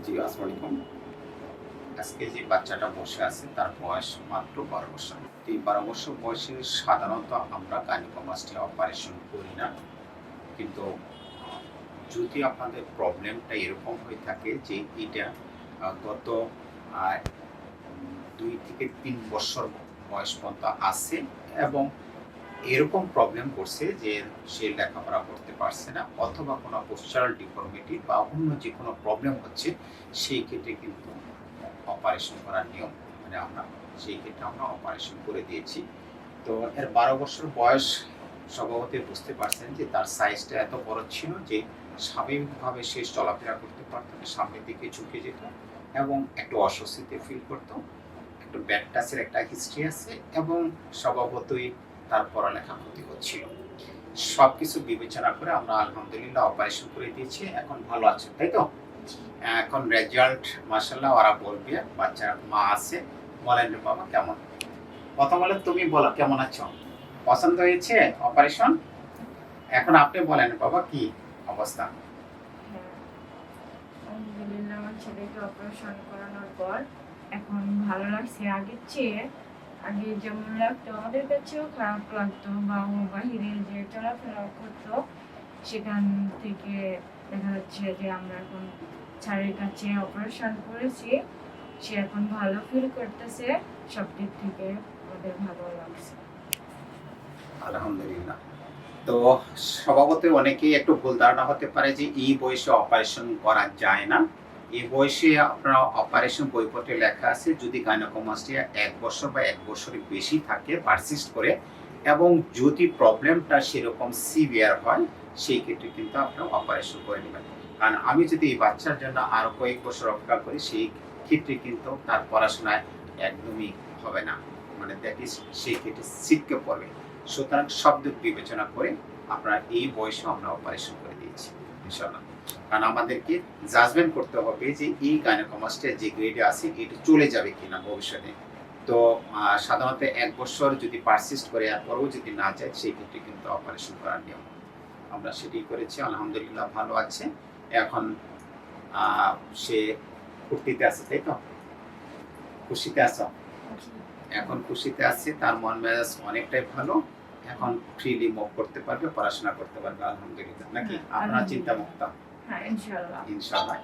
জি, আসসালামু আলাইকুম। আজকে যে বাচ্চাটা বসে আছে তার বয়স মাত্র ১২ বছর। তো এই ১২ বছর বয়সে সাধারণত আমরা গাইনোকোমাস্টি অপারেশন করি না। কিন্তু আ যদি আপনাদের প্রবলেমটা এরকম হয়ে থাকে যে এটা গত আ ২ থেকে ৩ বছর বয়স পর্যন্ত আছে এবং এরকম প্রবলেম করছে যে সে লেখাপড়া করতে পারছে না অথবা কোনো পোস্টারাল ডিফর্মিটি বা অন্য যে কোনো প্রবলেম হচ্ছে সেই ক্ষেত্রে কিন্তু অপারেশন করার নিয়ম মানে আমরা সেই ক্ষেত্রে আমরা অপারেশন করে দিয়েছি। তো এর ১২ বছর বয়স স্বভাবতই বুঝতে পারছেন যে তার সাইজটা এত বড় ছিল যে স্বাভাবিকভাবে সে চলাফেরা করতে পারত না, সামনের দিকে ঝুঁকে যেত এবং একটু অস্বস্তিতে ফিল করত। একটু ব্যাক টাচের একটা হিস্ট্রি আছে এবং স্বভাবতই তার পড়ালেখা ক্ষতি হচ্ছিল। সবকিছু বিবেচনা করে আমরা আলহামদুলিল্লাহ অপারেশন করে দিয়েছি। এখন ভালো আছে, তাই তো? এখন রেজাল্ট মাশাআল্লাহ ওরা বলবে, বাচ্চার মা আছে। বলেন রে বাবা কেমন? কথা বলে তুমি বলো কেমন আছো? পছন্দ হয়েছে অপারেশন? এখন আপনি বলেন বাবা কি অবস্থা? হ্যাঁ, আলহামদুলিল্লাহ আমার ছেলেকে অপারেশন করানোর পর এখন ভালো লাগছে আগের চেয়ে। আগে যেমন লাগতো আমাদের কাছেও খারাপ লাগতো বা ও বাহিরে যে চলাফেরা করতো সেখান থেকে দেখা যাচ্ছে যে আমরা এখন স্যারের কাছে অপারেশন করেছি, সে এখন ভালো ফিল করতেছে, সব দিক থেকে আমাদের ভালো লাগছে। আলহামদুলিল্লাহ। তো স্বভাবতই অনেকেই একটু ভুল ধারণা হতে পারে যে এই বয়সে অপারেশন করা যায় না। এই বয়সে আপনার অপারেশন বইপত্রে লেখা আছে যদি গাইনোকোমাস্টিয়া ১ বছর বা ১ বছরের বেশি থাকে পারসিস্ট করে এবং যদি প্রবলেমটা সেরকম সিভিয়ার হয় সেই ক্ষেত্রে কিন্তু আপনারা অপারেশন করে নেবেন। কারণ আমি যদি এই বাচ্চার জন্য আরো কয়েক বছর অপেক্ষা করি সেই ক্ষেত্রে কিন্তু তার পড়াশোনায় একদমই হবে না। মানে দ্যাট ইজ সেই ক্ষেত্রে ছিটকে পড়বে। সুতরাং সব দিক বিবেচনা করে আপনার এই বয়সে আমরা অপারেশন করে দিয়েছি ইনশাআল্লাহ। কারণ আমাদেরকে জাজমেন্ট করতে হবে যে এই গাইনোকোমাস্টিয়া যে গ্রেডে আছে এটা চলে যাবে কিনা ভবিষ্যতে। তো সাধারণত ১ বছর যদি পারসিস্ট করে এরপরেও যদি না যায় সেই ক্ষেত্রে কিন্তু অপারেশন করার নিয়ম। আমরা সেটাই করেছি আলহামদুলিল্লাহ ভালো আছে। এখন সে ফুর্তিতে আছে, তাই তো? খুশিতে আছো? এখন খুশিতে আছে, তার মন মেজাজ অনেকটাই ভালো। এখন ফ্রিলি মুভ করতে পারবে, পড়াশোনা করতে পারবে আলহামদুলিল্লাহ। নাকি? আপনার চিন্তা মুক্ত? হ্যাঁ, ইনশাআল্লাহ। ইনশাআল্লাহ।